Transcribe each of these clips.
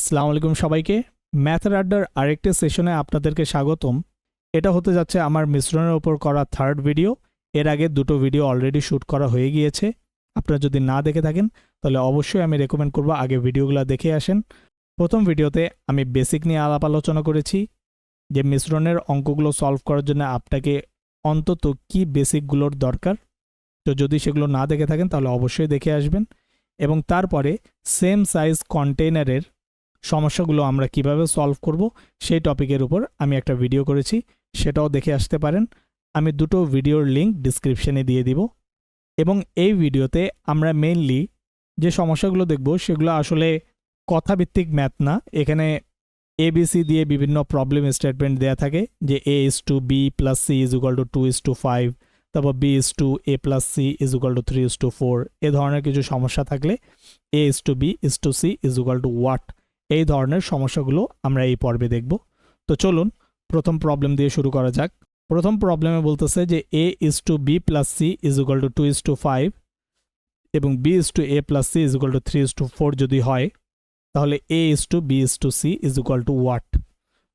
আসসালামু আলাইকুম সবাইকে। ম্যাথের আড্ডার আরেকটি সেশনে আপনাদেরকে স্বাগতম। এটা হতে যাচ্ছে আমার মিশ্রণের উপর করা থার্ড ভিডিও। এর আগে দুটো ভিডিও অলরেডি শ্যুট করা হয়ে গিয়েছে। আপনারা যদি না দেখে থাকেন তাহলে অবশ্যই আমি রেকমেন্ড করব আগে ভিডিওগুলো দেখে আসেন। প্রথম ভিডিওতে আমি বেসিক নিয়ে আলাপ আলোচনা করেছি যে মিশ্রণের অঙ্কগুলো সলভ করার জন্য আপনাকে অন্তত কি বেসিকগুলোর দরকার। তো যদি সেগুলো না দেখে থাকেন তাহলে অবশ্যই দেখে আসবেন। এবং তারপরে সেম সাইজ কন্টেইনারের সমস্যাগুলো আমরা কিভাবে সলভ করব সেই টপিকের উপর আমি একটা ভিডিও করেছি, সেটাও দেখে আসতে পারেন। আমি দুটো ভিডিওর লিঙ্ক ডিসক্রিপশনে দিয়ে দিব। এবং এই ভিডিওতে আমরা মেইনলি যে সমস্যাগুলো দেখব সেগুলো আসলে কথাভিত্তিক ম্যাথ না। এখানে এবিসি দিয়ে বিভিন্ন প্রবলেম স্টেটমেন্ট দেয়া থাকে যে a is to b plus c is equal to 2 is to 5, তারপর b is to a plus c is equal to 3 is to 4, এ ধরনের কিছু সমস্যা থাকলে a is to b is to c is equal to what, এই ধরনের সমস্যাগুলো আমরা এই পর্বে দেখব। তো চলুন প্রথম প্রবলেম দিয়ে শুরু করা যাক। প্রথম প্রবলেমে বলতেছে যে a is to b plus c is equal to 2 is to 5 এবং b is to a plus c is equal to 3 is to 4 যদি হয় তাহলে a is to b is to c is equal to what।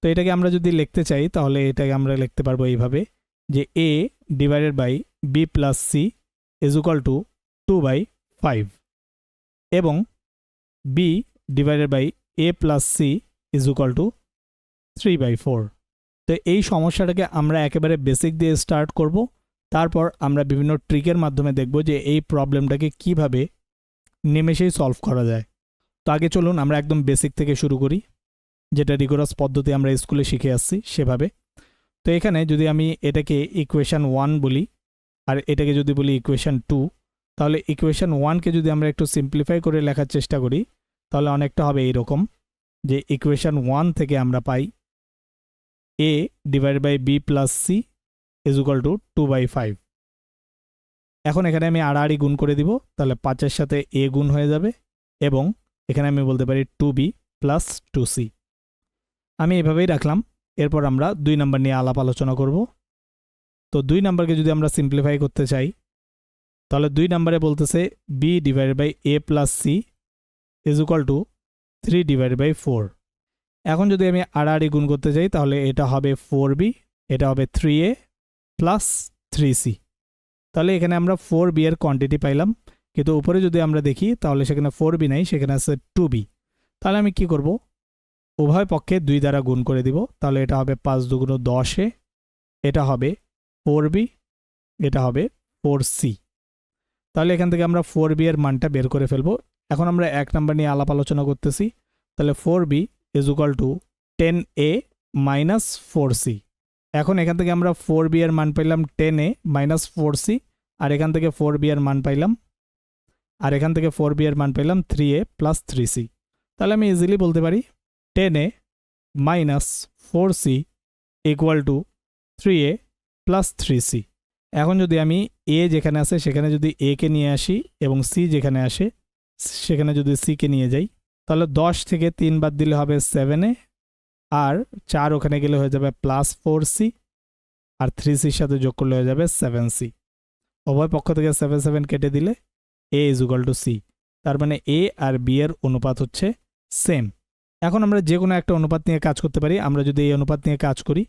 তো এটাকে আমরা যদি লিখতে চাই তাহলে এটাকে আমরা লিখতে পারবো এইভাবে যে a divided by b plus c is equal to 2/5 এবং b divided by a plus c is equal to 3/4। তো এই সমস্যাটাকে আমরা একেবারে বেসিক দিয়ে স্টার্ট করব, তারপর আমরা বিভিন্ন ট্রিকের মাধ্যমে দেখব যে এই প্রবলেমটাকে কিভাবে নিমেষেই সলভ করা যায়। তো আগে চলুন আমরা একদম বেসিক থেকে শুরু করি, যেটা রিগোরাস পদ্ধতি আমরা স্কুলে শিখে আসছি সেভাবে। তো এখানে যদি আমি এটাকে ইকুয়েশন 1 বলি আর এটাকে যদি বলি ইকুয়েশন 2, তাহলে ইকুয়েশন 1কে যদি আমরা একটু সিম্পলিফাই করে লেখার চেষ্টা করি তাহলে অনেকটা হবে এইরকম যে ইকুয়েশন 1 থেকে আমরা পাই a divided by b plus c is equal to 2/5। এখন এখানে আমি আড়াআড়ি গুণ করে দিব, তাহলে 5-এর সাথে a গুণ হয়ে যাবে এবং এখানে আমি বলতে পারি 2b প্লাস 2c। আমি এভাবেই রাখলাম। এরপর আমরা 2 নাম্বার নিয়ে আলাপ আলোচনা করব। তো 2 নাম্বারকে যদি আমরা সিম্পলিফাই করতে চাই তাহলে 2 নাম্বারে বলতেছে b divided by a plus c is equal to 3 divided by 4। এখন যদি আমি আড়াআড়ি গুণ করতে চাই তাহলে এটা হবে 4b, এটা হবে 3a প্লাস 3c। তাহলে এখানে আমরা 4b এর কোয়ান্টিটি পাইলাম, কিন্তু উপরে যদি আমরা দেখি তাহলে সেখানে 4b নাই, সেখানে আছে 2b। তাহলে আমি কি করব, উভয় পক্ষে 2 দ্বারা গুণ করে দিব। তাহলে এটা হবে 5 দুগুণ 10, এটা হবে 4b, এটা হবে 4c। তাহলে এখান থেকে আমরা 4b এর মানটা বের করে ফেলবো। এখন আমরা 1 নাম্বার নিয়ে আলাপ আলোচনা করতেছি। তাহলে 4b is equal two 10a minus 4c। এখন এখান থেকে আমরা 4b এর মান পাইলাম 10a মাইনাস 4c, আর এখান থেকে 4b এর মান পাইলাম, আর এখান থেকে 4b এর মান পাইলাম 3a প্লাস 3c। তাহলে আমি ইজিলি বলতে পারি 10a minus 4c equal to 3a plus 3c। এখন যদি আমি a যেখানে আছে সেখানে যদি a কে নিয়ে আসি এবং c যেখানে আসে সেখানে যদি c কে নিয়ে যাই তাহলে 10 থেকে 3 বাদ দিলে হবে 7a, আর 4 ওখানে গেলে হয়ে যাবে প্লাস 4c, আর 3cর সাথে যোগ করলে হয়ে যাবে 7c। উভয় পক্ষ থেকে 7 কেটে দিলে a is equal two c। তার মানে a আর b এর অনুপাত হচ্ছে সেম। এখন আমরা যে কোনো একটা অনুপাত নিয়ে কাজ করতে পারি। আমরা যদি এই অনুপাত নিয়ে কাজ করি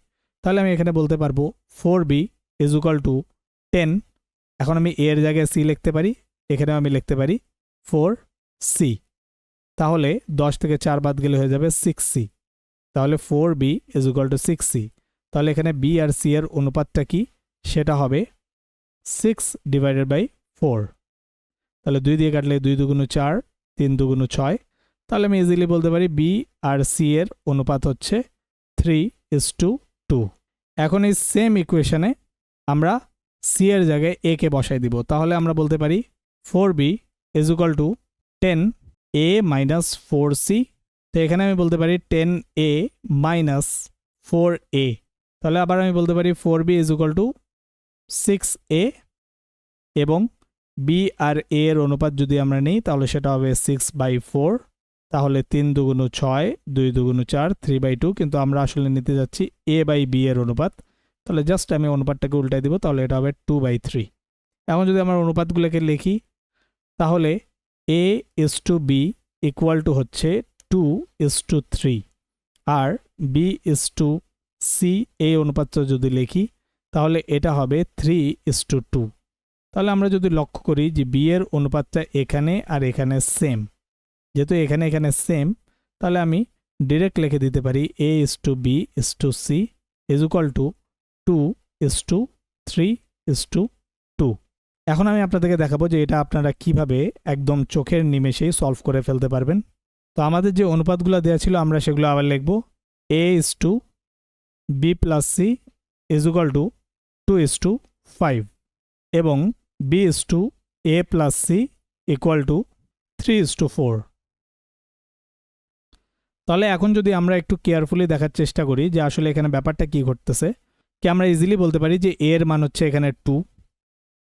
তাহলে আমি এখানে বলতে পারবো 4b ইজ ইকুয়াল টু 10। এখন আমি a এর জায়গায় c লিখতে পারি, এখানেও আমি লিখতে পারি 4c। তাহলে 10 থেকে 4 বাদ গেলে হয়ে যাবে 6c। তাহলে 4b is equal two 6c। তাহলে এখানে b আর c এর অনুপাতটা কি, সেটা হবে 6 ডিভাইডেড বাই 4। তাহলে 2 দিয়ে কাটলে 2 দুগুণ 4, 3 দুগুণ 6। তাহলে আমি ইজিলি বলতে পারি b আর c এর অনুপাত হচ্ছে 3:2। এখন এই সেম ইকুয়েশনে আমরা c এর জায়গায় a কে বসাই দিব। তাহলে আমরা বলতে পারি 4b is equal two 10a minus 4c। তো এখানে আমি বলতে পারি 10a মাইনাস 4a। তাহলে আবার আমি বলতে পারি 4b is equal two 6a এবং b আর a এর অনুপাত যদি আমরা নিই তাহলে সেটা হবে 6/4। তাহলে 3 দুগুণ 6, 2 দুগুণ 4, 3/2, কিন্তু আমরা আসলে নিতে যাচ্ছি a বাই b এর অনুপাত। তাহলে জাস্ট আমি অনুপাতটাকে উল্টাই দিব, তাহলে এটা হবে 2/3। এখন যদি আমরা অনুপাতগুলোকে লিখি তাহলে a is to b equal to হচ্ছে 2:3 আর B:C এই অনুপাতটা যদি লিখি তাহলে এটা হবে 3:2। তাহলে আমরা যদি লক্ষ্য করি যে বি এর অনুপাতটা এখানে আর এখানে সেম, যেহেতু এখানে এখানে সেম, তাহলে আমি ডিরেক্ট লিখে দিতে পারি A:B:C ইজ ইকুয়াল টু 2:3:2। এখন আমি আপনাদেরকে দেখাবো যে এটা আপনারা কিভাবে একদম চোখের নিমেষেই সলভ করে ফেলতে পারবেন। তো আমাদের যে অনুপাতগুলো দেওয়া ছিল আমরা সেগুলো আবার লিখব। A:B+C ইজ ইকুয়াল টু 2:5 এবং B:A+C ইকুয়াল টু 3:4। তাহলে এখন যদি আমরা একটু কেয়ারফুলি দেখার চেষ্টা করি যে আসলে এখানে ব্যাপারটা কি ঘটতেছে, কি আমরা ইজিলি বলতে পারি যে A এর মান হচ্ছে এখানে 2,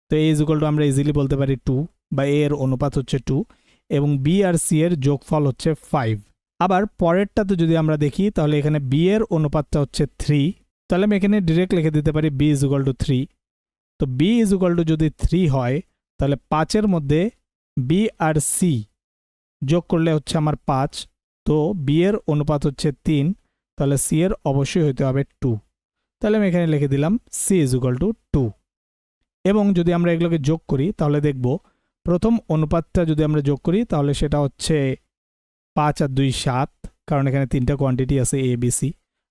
তো A ইজ ইকুয়াল টু আমরা ইজিলি বলতে পারি 2 বা A এর অনুপাত হচ্ছে 2 এবং B আর C এর যোগফল হচ্ছে 5। আবার পরেরটাতে যদি আমরা দেখি তাহলে এখানে B এর অনুপাতটা হচ্ছে 3, তাহলে আমি এখানে ডিরেক্ট লিখে দিতে পারি B ইজ ইকুয়াল টু 3। তো B ইজ ইকুয়াল টু যদি 3 হয় তাহলে 5-এর মধ্যে B আর C যোগ করলে হচ্ছে আমার 5, তো B এর অনুপাত হচ্ছে 3, তাহলে C এর অবশ্যই হতে হবে 2। তাহলে আমি এখানে লিখে দিলাম C ইজ ইকুয়াল টু 2। এবং যদি আমরা এগুলোকে যোগ করি তাহলে দেখব প্রথম অনুপাতটা যদি আমরা যোগ করি তাহলে সেটা হচ্ছে 5 আর 2 7, কারণ এখানে তিনটা কোয়ান্টিটি আছে A B C,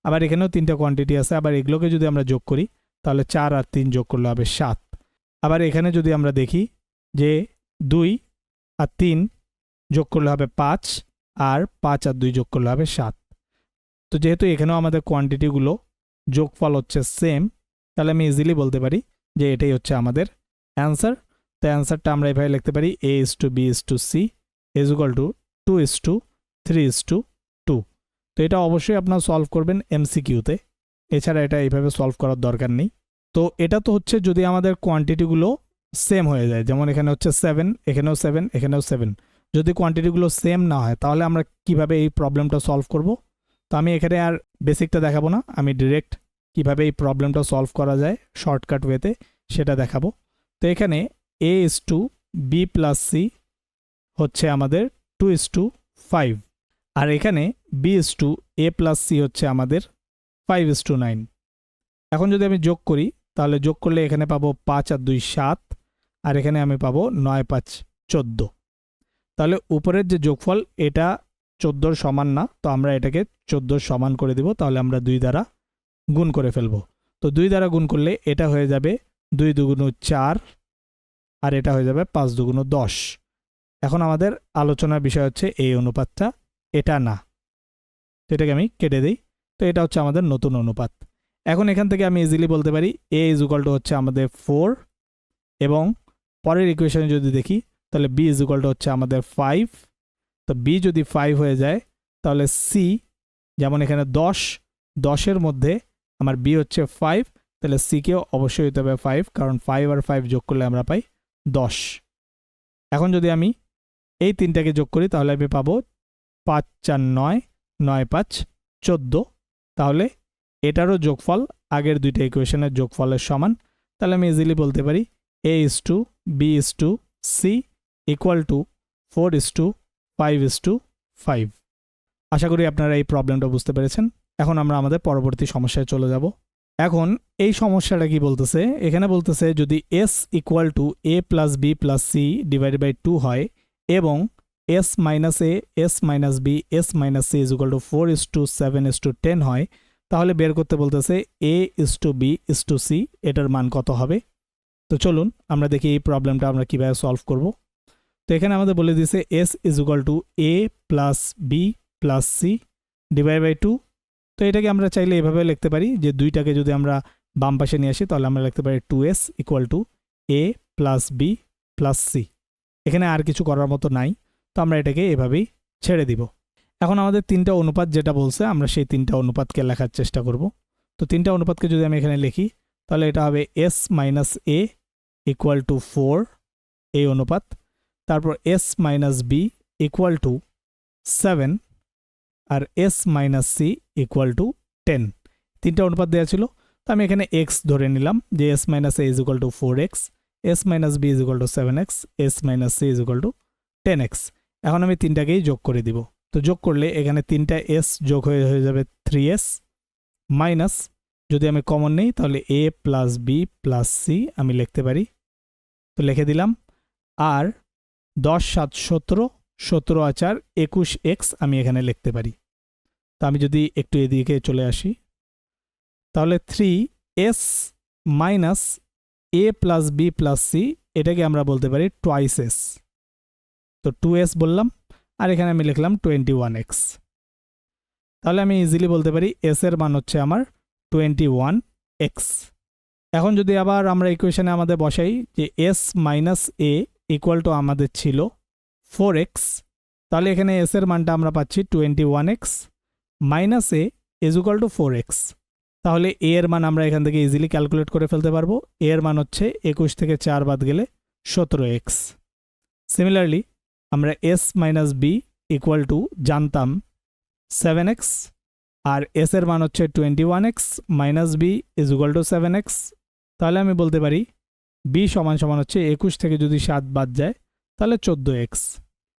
আবার এখানেও তিনটা কোয়ান্টিটি আছে, আবার এগুলোকে যদি আমরা যোগ করি তাহলে 4 আর 3 যোগ করলে হবে 7। আবার এখানে যদি আমরা দেখি যে 2 আর 3 যোগ করলে হবে 5 আর 5 আর 2 যোগ করলে হবে 7। তো যেহেতু এখানেও আমাদের কোয়ান্টিটিগুলো যোগফল হচ্ছে সেম, তাহলে আমি ইজিলি বলতে পারি যে এটাই হচ্ছে আমাদের অ্যান্সার। তো অ্যান্সারটা আমরা এভাবে লিখতে পারি A:B:C ইজ ইকুয়াল টু 2:3:2। তো এটা অবশ্যই আপনারা সলভ করবেন MCQতে, এছাড়া এটা এইভাবে সলভ করার দরকার নেই। তো এটা তো হচ্ছে যদি আমাদের কোয়ান্টিটিগুলো সেম হয়ে যায়, যেমন এখানে হচ্ছে 7, এখানেও 7, এখানেও 7, যদি কোয়ান্টিটিগুলো সেম না হয় তাহলে আমরা কিভাবে এই প্রবলেমটা সলভ করব। তো আমি এখানে আর বেসিকটা দেখাবো না, আমি ডিরেক্ট কিভাবে এই প্রবলেমটা সলভ করা যায় শর্টকাট ওয়েতে সেটা দেখাবো। তো এখানে A:B+C হচ্ছে আমাদের 2:5 আর এখানে B:A+C হচ্ছে আমাদের 5:9। এখন যদি আমি যোগ করি তাহলে যোগ করলে এখানে পাবো 5 আর 2 7 আর এখানে আমি পাবো 9 5 14। তাহলে উপরের যে যোগফল এটা 14 সমান না, তো আমরা এটাকে 14 সমান করে দিব, তাহলে আমরা 2 দ্বারা গুণ করে ফেলবো। তো 2 দ্বারা গুণ করলে এটা হয়ে যাবে 2 দুগুণ 4 আর এটা হয়ে যাবে 5 দুগুণ 10। এখন আমাদের আলোচনার বিষয় হচ্ছে এই অনুপাতটা, এটা না, তো এটাকে আমি কেটে দিই। তো এটা হচ্ছে আমাদের নতুন অনুপাত। এখন এখান থেকে আমি ইজিলি বলতে পারি A ইজ ইকুয়াল টু হচ্ছে আমাদের 4 এবং পরের ইকুয়েশনে যদি দেখি তাহলে B ইজ ইকুয়াল টু হচ্ছে আমাদের 5। তো B যদি 5 হয়ে যায় তাহলে C, যেমন এখানে 10-এর মধ্যে আমার B হচ্ছে 5, তাহলে C কেও অবশ্যই হতে হবে 5, কারণ 5 আর 5 যোগ করলে আমরা পাই 10। এখন যদি আমি এই তিনটাকে যোগ করি তাহলে আমি পাবো 5 4 9, 9 5 14। তাহলে এটারও যোগফল আগের দুইটা ইকুয়েশনের যোগফলের সমান। তাহলে আমি ইজিলি বলতে পারি A:B:C ইকুয়াল টু 4:5:5। আশা করি আপনারা এই প্রবলেমটা বুঝতে পেরেছেন। এখন আমরা আমাদের পরবর্তী সমস্যায় চলে যাব। এখন এই সমস্যাটা কি বলতেছে, এখানে বলতেছে যদি S equal to A+B+C divided by 2 হয় এবং S-A, S-B, S-C is equal two 4:7:10 হয়, তাহলে বের করতে বলতেছে A:B:C এটার মান কত হবে। তো চলুন আমরা দেখি এই প্রবলেমটা আমরা কিভাবে সলভ করব। তো এখানে আমাদের বলে দিয়েছে S is equal to A+B+C divide by 2। তো এটাকে আমরা চাইলে এভাবে লিখতে পারি যে দুইটাকে যদি আমরা বাম পাশে নিয়ে আসি তাহলে আমরা লিখতে পারি 2S ইকুয়াল টু A+B+C। এখানে আর কিছু করার মতো নাই, তো আমরা এটাকে এভাবেই ছেড়ে দিব। এখন আমাদের তিনটা অনুপাত যেটা বলছে আমরা সেই তিনটা অনুপাতকে লেখার চেষ্টা করব। তো তিনটা অনুপাতকে যদি আমি এখানে লিখি তাহলে এটা হবে S-A ইকুয়াল টু 4 এই অনুপাত, তারপর S-B ইকুয়াল টু 7 আর S-C ইকুয়াল টু 10। তিনটা অনুপাত দেওয়া ছিল, তো আমি এখানে x ধরে নিলাম যে S-A is equal two 4x, S-B is equal two 7x, S-C is equal two 10x। এখন আমি তিনটাকেই যোগ করে দিব। তো যোগ করলে এখানে 3টা s যোগ হয়ে যাবে 3s মাইনাস যদি আমি কমন নেই তাহলে a plus B plus C আমি লিখতে পারি। তো লিখে দিলাম। আর 10 7 17, 17 আর 4 21x আমি এখানে লিখতে পারি। তো আমি যদি একটু এদিকে চলে আসি তাহলে 3s minus a plus B plus C এটাকে আমরা বলতে পারি টুয়াইস s। তো 2s বললাম আর এখানে আমি লিখলাম 21x। তাহলে আমি ইজিলি বলতে পারি s এর মান হচ্ছে আমার 21x। এখন যদি আবার আমরা ইকুয়েশনে আমাদের বসাই যে s minus a equal to আমাদের ছিল 4x, তাহলে এখানে s এর মানটা আমরা পাচ্ছি 21x minus a is equal two 4x। তাহলে a এর মান আমরা এখান থেকে ইজিলি ক্যালকুলেট করে ফেলতে পারবো। a এর মান হচ্ছে 21 থেকে 4 বাদ গেলে 17x। সিমিলারলি আমরা s minus b equal to জানতাম 7x, আর s এর মান হচ্ছে 21x minus b is equal two 7x। তাহলে আমি বলতে পারি b সমান সমান হচ্ছে 21 থেকে যদি 7 বাদ যায় তাহলে 14x,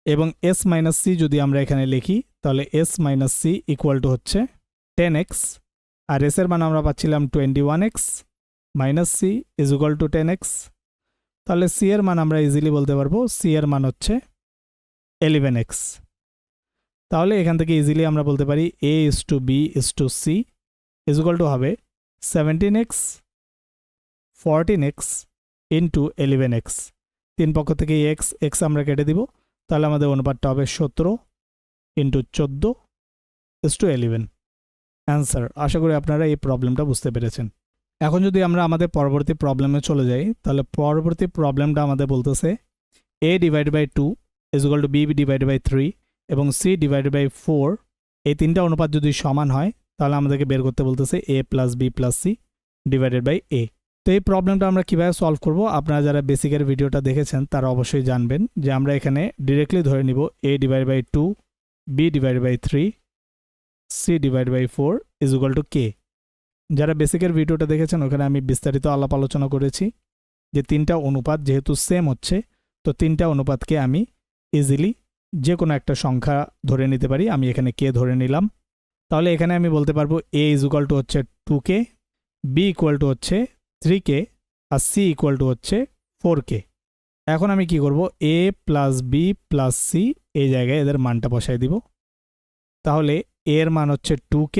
এবং s মাইনাস c যদি আমরা এখানে লিখি তাহলে s minus c equal to হচ্ছে 10x, আর s এর মান আমরা পাচ্ছিলাম 21x minus c is equal two 10x। তাহলে c এর মান আমরা ইজিলি বলতে পারবো c এর মান হচ্ছে 11x। তাহলে এখান থেকে ইজিলি আমরা বলতে পারি a is to b is to c is equal two হবে 17x 14x ইন্টু 11x। 3 পক্ষ থেকে x আমরা কেটে দিব, তাহলে আমাদের অনুপাতটা হবে 17 ইন্টু 14 ইজ টু 11 অ্যান্সার। আশা করি আপনারা এই প্রবলেমটা বুঝতে পেরেছেন। এখন যদি আমরা আমাদের পরবর্তী প্রবলেমে চলে যাই তাহলে পরবর্তী প্রবলেমটা আমাদের বলতেছে a divide by 2 is equal to b divide by 3 এবং c ডিভাইড বাই 4, এই তিনটা অনুপাত যদি সমান হয় তাহলে আমাদেরকে বের করতে বলতেছে a plus b plus c divided by a। তো এই প্রবলেমটা আমরা কীভাবে সলভ করব, আপনারা যারা বেসিকের ভিডিওটা দেখেছেন তারা অবশ্যই জানবেন যে আমরা এখানে ডিরেক্টলি ধরে নিব a divide by 2 b divide by 3 c divide by 4 is equal to k। যারা বেসিকের ভিডিওটা দেখেছেন ওখানে আমি বিস্তারিত আলাপ আলোচনা করেছি যে তিনটা অনুপাত যেহেতু সেম হচ্ছে তো তিনটা অনুপাতকে আমি ইজিলি যে কোনো একটা সংখ্যা ধরে নিতে পারি। আমি এখানে k ধরে নিলাম। তাহলে এখানে আমি বলতে পারবো a ইজ ইকুয়াল টু হচ্ছে 2k, b ইকুয়াল টু হচ্ছে 3k R c equal to হচ্ছে 4k। এখন আমি কি করব, a plus b plus c এই জায়গায় এদের মানটা বসাই দিব। তাহলে a এর মান হচ্ছে 2k,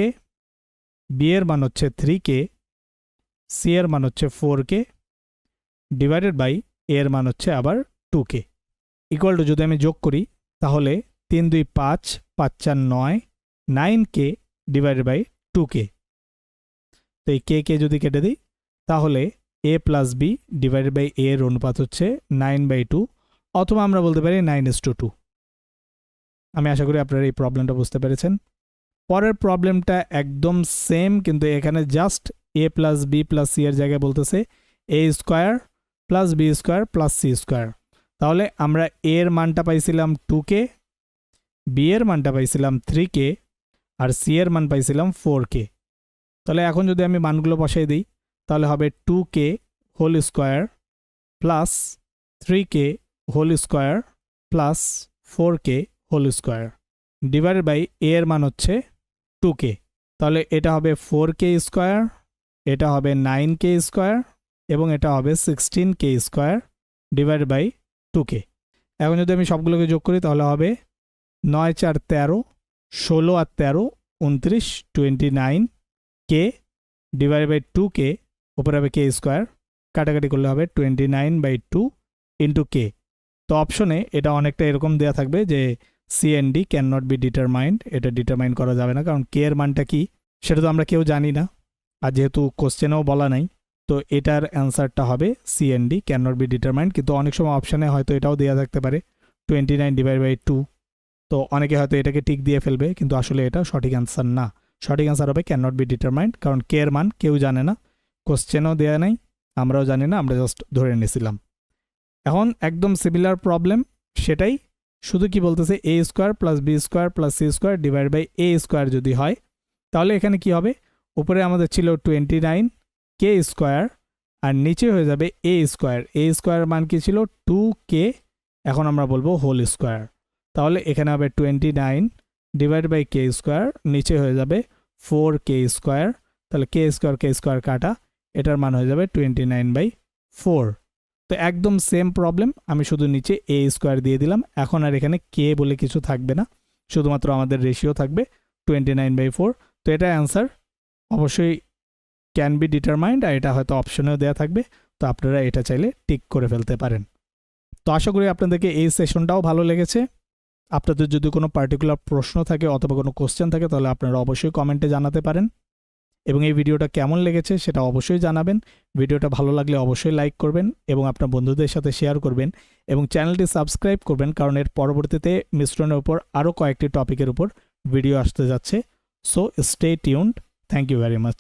b এর মান হচ্ছে 3k, c এর মান হচ্ছে 4k ডিভাইডেড বাই a এর মান হচ্ছে আবার 2k ইকুয়াল টু যদি আমি যোগ করি তাহলে 3 2 5 5 4 9 9k ডিভাইডেড বাই 2k। তো এই কে যদি কেটে দিই তাহলে a plus b divided by a এর অনুপাত হচ্ছে 9/2, অথবা আমরা বলতে পারি 9:2। আমি আশা করি আপনারা এই প্রবলেমটা বুঝতে পেরেছেন। পরের প্রবলেমটা একদম সেম, কিন্তু এখানে just a plus b plus c এর জায়গায় বলতেছে a square plus b square plus c square. তাহলে আমরা a এর মানটা পাইছিলাম 2k, b এর মানটা পাইছিলাম 3k আর c এর মান পাইছিলাম 4k। তাহলে এখন যদি আমি মানগুলো বসাই দিই তাহলে হবে 2k whole square plus 3k whole square plus 4k whole square divided by a এর মান হচ্ছে 2k। তাহলে এটা হবে 4k স্কোয়ার, এটা হবে 9k স্কোয়ার এবং এটা হবে 16k square divided by 2k। এখন যদি আমি সবগুলোকে যোগ করি তাহলে হবে 9 4 13, 16 আর 13 29, 29k ডিভাইডেড বাই 2k, উপরে হবে k স্কোয়ার, কাটাকাটি করলে হবে 29/2 ইন্টু k। তো অপশনে এটা অনেকটা এরকম দেওয়া থাকবে যে c and d can not be determined, এটা ডিটারমাইন করা যাবে না কারণ k এর মানটা কি সেটা তো আমরা কেউ জানি না, আর যেহেতু কোশ্চেনেও বলা নাই তো এটার অ্যান্সারটা হবে c and d can not be determined. কিন্তু অনেক সময় অপশানে হয়তো এটাও দেওয়া থাকতে পারে 29/2, তো অনেকে হয়তো এটাকে টিক দিয়ে ফেলবে, কিন্তু আসলে এটা সঠিক অ্যান্সার না। সঠিক অ্যান্সার হবে ক্যান নট বি ডিটারমাইন্ড, কারণ কে এর মান কেউ জানে না, কোশ্চেনও দেওয়া নেই, আমরাও জানি না, আমরা জাস্ট ধরে নিয়েছিলাম। এখন একদম সিমিলার প্রবলেম, সেটাই শুধু কি বলতেছে a square plus b square plus c square divide by a square যদি হয় তাহলে এখানে কি হবে, উপরে আমাদের ছিল 29k স্কোয়ার আর নিচে হয়ে যাবে a স্কোয়ার। a স্কোয়ার মান কি ছিল 2k, এখন আমরা বলবো হোল স্কোয়ার। তাহলে এখানে হবে 29 ডিভাইড বাই কে স্কোয়ার, নিচে হয়ে যাবে 4k², তাহলে k² কাটা, এটার মান হয়ে যাবে 29/4। তো একদম সেম প্রবলেম, আমি শুধু নিচে a² দিয়ে দিলাম। এখন আর এখানে কে বলে কিছু থাকবে না, শুধুমাত্র আমাদের রেশিও থাকবে 29/4। তো এটা অ্যান্সার অবশ্যই ক্যান বি ডিটারমাইন্ড, আর এটা হয়তো অপশনেও দেওয়া থাকবে, তো আপনারা এটা চাইলে টিক করে ফেলতে পারেন। তো আশা করি আপনাদেরকে এই সেশনটাও ভালো লেগেছে। আপনাদের যদি কোনো পার্টিকুলার প্রশ্ন থাকে অথবা কোনো কোশ্চেন থাকে তাহলে আপনারা অবশ্যই কমেন্টে জানাতে পারেন, এবং এই ভিডিওটা কেমন লেগেছে সেটা অবশ্যই জানাবেন। ভিডিওটা ভালো লাগলে অবশ্যই লাইক করবেন এবং আপনার বন্ধুদের সাথে শেয়ার করবেন, এবং চ্যানেলটি সাবস্ক্রাইব করবেন, কারণ এর পরবর্তীতে মিশ্রণের উপর আরও কয়েকটি টপিকের উপর ভিডিও আসতে যাচ্ছে। So stay tuned. Thank you very much.